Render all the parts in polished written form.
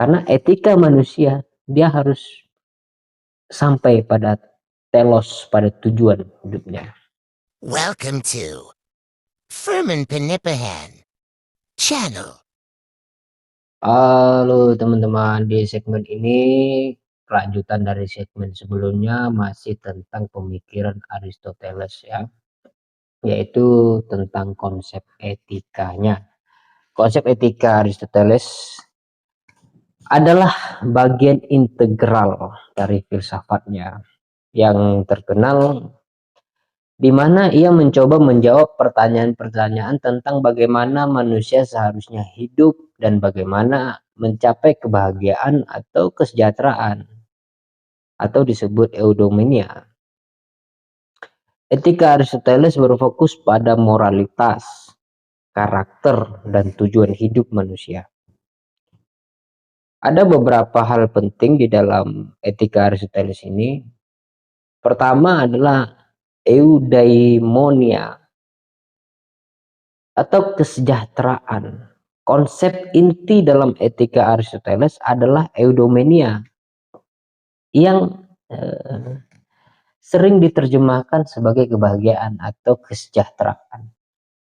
Karena etika manusia dia harus sampai pada telos, pada tujuan hidupnya. Welcome to Furman Penipahan Channel. Halo teman-teman, di segmen ini kelanjutan dari segmen sebelumnya masih tentang pemikiran Aristoteles ya, yaitu tentang konsep etikanya. Konsep etika Aristoteles adalah bagian integral dari filsafatnya yang terkenal, di mana ia mencoba menjawab pertanyaan-pertanyaan tentang bagaimana manusia seharusnya hidup dan bagaimana mencapai kebahagiaan atau kesejahteraan, atau disebut eudaimonia. Etika Aristoteles berfokus pada moralitas, karakter, dan tujuan hidup manusia. Ada beberapa hal penting di dalam etika Aristoteles ini. Pertama adalah eudaimonia atau kesejahteraan. Konsep inti dalam etika Aristoteles adalah eudaimonia yang sering diterjemahkan sebagai kebahagiaan atau kesejahteraan.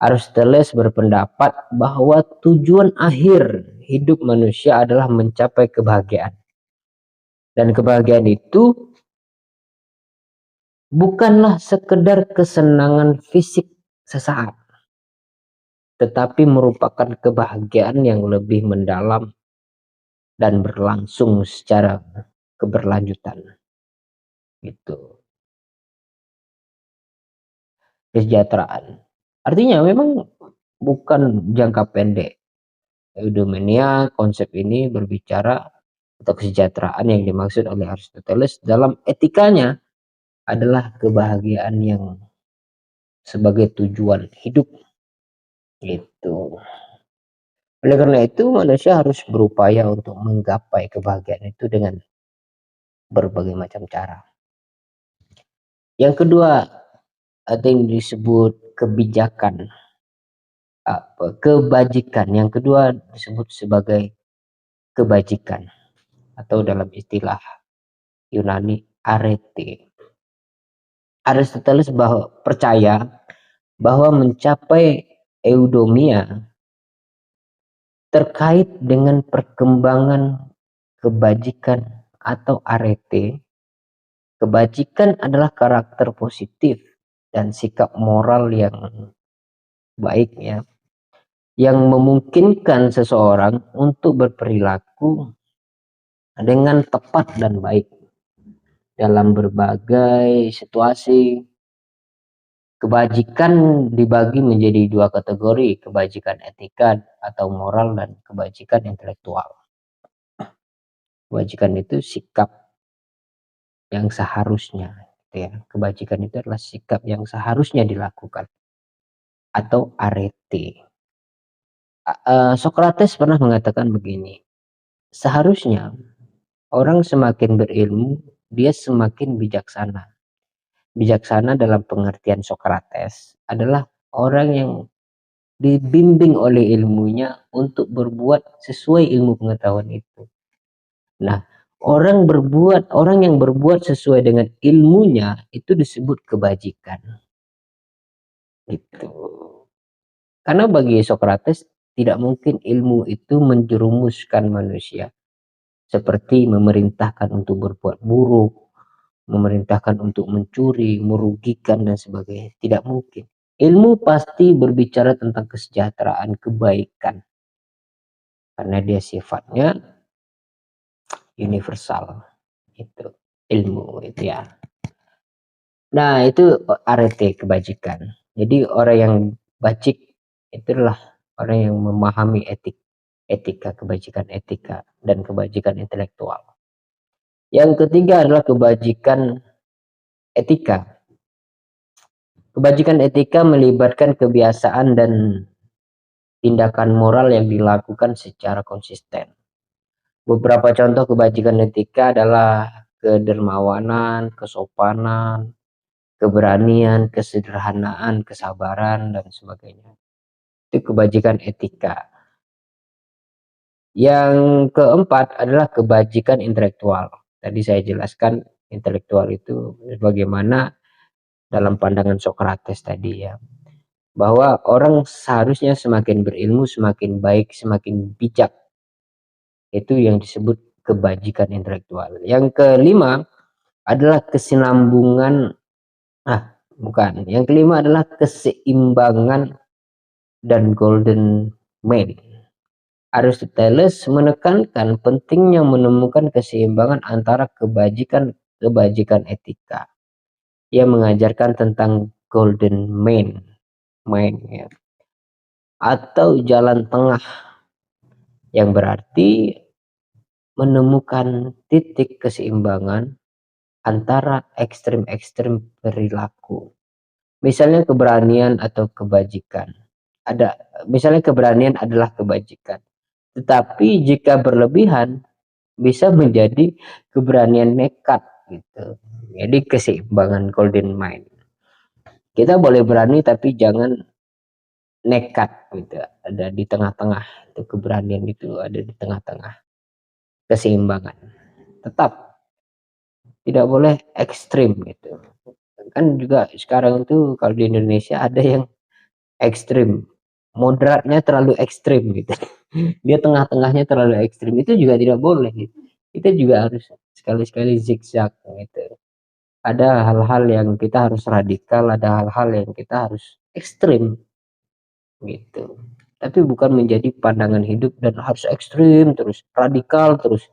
Aristoteles berpendapat bahwa tujuan akhir hidup manusia adalah mencapai kebahagiaan. Dan kebahagiaan itu bukanlah sekedar kesenangan fisik sesaat, tetapi merupakan kebahagiaan yang lebih mendalam dan berlangsung secara keberlanjutan. Gitu. Kesejahteraan. Artinya memang bukan jangka pendek. Eudaimonia, konsep ini berbicara atau kesejahteraan yang dimaksud oleh Aristoteles dalam etikanya adalah kebahagiaan yang sebagai tujuan hidup. Gitu. Oleh karena itu manusia harus berupaya untuk menggapai kebahagiaan itu dengan berbagai macam cara. Yang kedua, ada yang disebut kebijakan, kebajikan. Yang kedua disebut sebagai kebajikan atau dalam istilah Yunani arete. Aristoteles percaya bahwa mencapai eudaimonia terkait dengan perkembangan kebajikan atau arete. Kebajikan adalah karakter positif dan sikap moral yang baik ya, yang memungkinkan seseorang untuk berperilaku dengan tepat dan baik dalam berbagai situasi. Kebajikan dibagi menjadi dua kategori, kebajikan etika atau moral dan kebajikan intelektual. Kebajikan itu sikap yang seharusnya, gitu ya. Kebajikan itu adalah sikap yang seharusnya dilakukan atau arete. Socrates pernah mengatakan begini, seharusnya orang semakin berilmu, dia semakin bijaksana. Bijaksana dalam pengertian Socrates adalah orang yang dibimbing oleh ilmunya untuk berbuat sesuai ilmu pengetahuan itu. Nah, orang yang berbuat sesuai dengan ilmunya itu disebut kebajikan. Gitu. Karena bagi Socrates tidak mungkin ilmu itu menjerumuskan manusia, seperti memerintahkan untuk berbuat buruk, memerintahkan untuk mencuri, merugikan dan sebagainya. Tidak mungkin. Ilmu pasti berbicara tentang kesejahteraan, kebaikan. Karena dia sifatnya universal. Itu ilmu itu ya. Nah, itu arete kebajikan. Jadi orang yang bajik itulah orang yang memahami etika, kebajikan etika dan kebajikan intelektual. Yang ketiga adalah kebajikan etika. Kebajikan etika melibatkan kebiasaan dan tindakan moral yang dilakukan secara konsisten. Beberapa contoh kebajikan etika adalah kedermawanan, kesopanan, keberanian, kesederhanaan, kesabaran, dan sebagainya. Itu kebajikan etika. Yang keempat adalah kebajikan intelektual. Tadi saya jelaskan intelektual itu bagaimana dalam pandangan Socrates tadi ya, bahwa orang seharusnya semakin berilmu, semakin baik, semakin bijak. Itu yang disebut kebajikan intelektual. Yang kelima adalah kesinambungan, bukan. Yang kelima adalah keseimbangan dan golden mean. Aristoteles menekankan pentingnya menemukan keseimbangan antara kebajikan etika. Ia mengajarkan tentang golden mean ya, atau jalan tengah, yang berarti menemukan titik keseimbangan antara ekstrem-ekstrem perilaku. Misalnya keberanian atau kebajikan. Misalnya keberanian adalah kebajikan. Tetapi jika berlebihan bisa menjadi keberanian nekat gitu. Jadi keseimbangan golden mind. Kita boleh berani tapi jangan nekat gitu. Ada di tengah-tengah. Itu keberanian itu ada di tengah-tengah. Keseimbangan. Tetap tidak boleh ekstrim gitu. Kan juga sekarang itu kalau di Indonesia ada yang ekstrim. Moderatnya terlalu ekstrim gitu. Dia tengah-tengahnya terlalu ekstrim, itu juga tidak boleh gitu. Kita juga harus sekali-sekali zigzag gitu. Ada hal-hal yang kita harus radikal, ada hal-hal yang kita harus ekstrim gitu. Tapi bukan menjadi pandangan hidup dan harus ekstrim terus, radikal terus,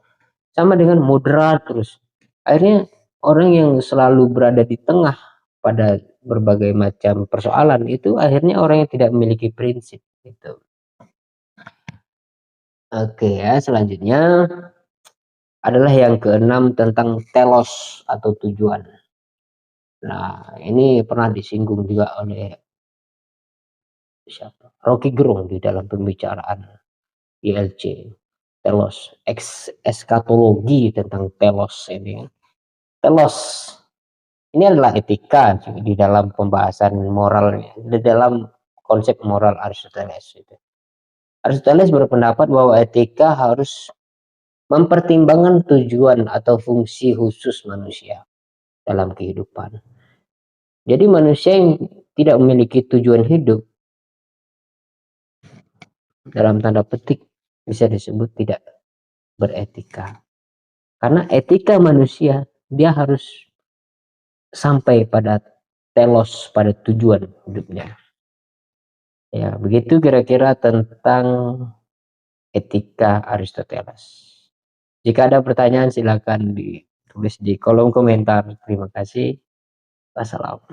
sama dengan moderat terus. Akhirnya orang yang selalu berada di tengah pada berbagai macam persoalan itu akhirnya orang yang tidak memiliki prinsip gitu. Oke ya, selanjutnya adalah yang keenam tentang telos atau tujuan. Nah, ini pernah disinggung juga oleh siapa? Rocky Gerung di dalam pembicaraan ILC. Telos, eskatologi tentang telos ini. Telos ini adalah etika di dalam pembahasan moralnya, di dalam konsep moral Aristoteles. Aristoteles berpendapat bahwa etika harus mempertimbangkan tujuan atau fungsi khusus manusia dalam kehidupan. Jadi manusia yang tidak memiliki tujuan hidup dalam tanda petik bisa disebut tidak beretika. Karena etika manusia dia harus sampai pada telos, pada tujuan hidupnya. Ya, begitu kira-kira tentang etika Aristoteles. Jika ada pertanyaan silakan ditulis di kolom komentar. Terima kasih. Wassalam.